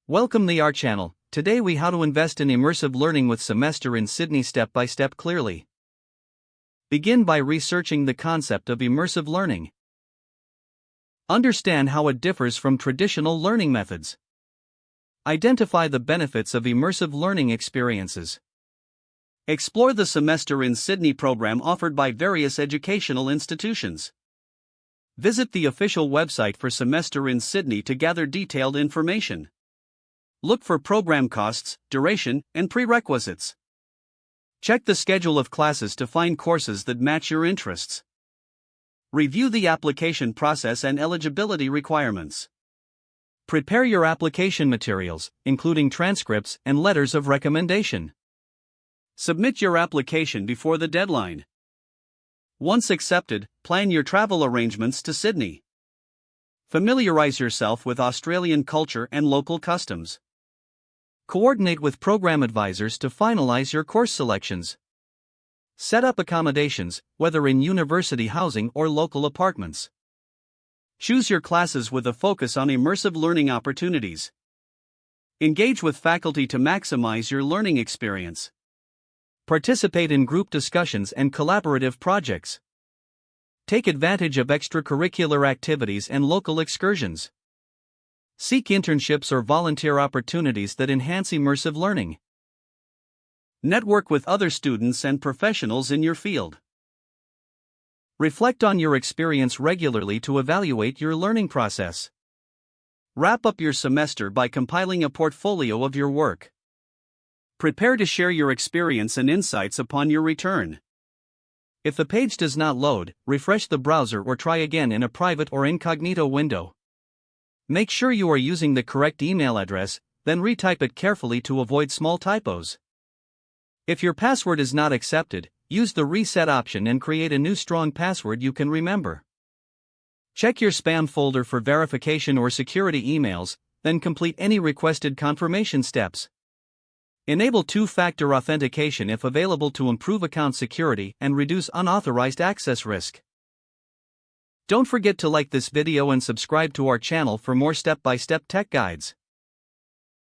Welcome to our channel. Today we how to invest in immersive learning with semester in Sydney step by step clearly. Begin by researching the concept of immersive learning. Understand how it differs from traditional learning methods. Identify the benefits of immersive learning experiences. Explore the semester in Sydney program offered by various educational institutions. Visit the official website for Semester in Sydney to gather detailed information. Look for program costs, duration, and prerequisites. Check the schedule of classes to find courses that match your interests. Review the application process and eligibility requirements. Prepare your application materials, including transcripts and letters of recommendation. Submit your application before the deadline. Once accepted, plan your travel arrangements to Sydney. Familiarize yourself with Australian culture and local customs. Coordinate with program advisors to finalize your course selections. Set up accommodations, whether in university housing or local apartments. Choose your classes with a focus on immersive learning opportunities. Engage with faculty to maximize your learning experience. Participate in group discussions and collaborative projects. Take advantage of extracurricular activities and local excursions. Seek internships or volunteer opportunities that enhance immersive learning. Network with other students and professionals in your field. Reflect on your experience regularly to evaluate your learning process. Wrap up your semester by compiling a portfolio of your work. Prepare to share your experience and insights upon your return. If the page does not load, refresh the browser or try again in a private or incognito window. Make sure you are using the correct email address, then retype it carefully to avoid small typos. If your password is not accepted, use the reset option and create a new strong password you can remember. Check your spam folder for verification or security emails, then complete any requested confirmation steps. Enable two-factor authentication if available to improve account security and reduce unauthorized access risk. Don't forget to like this video and subscribe to our channel for more step-by-step tech guides.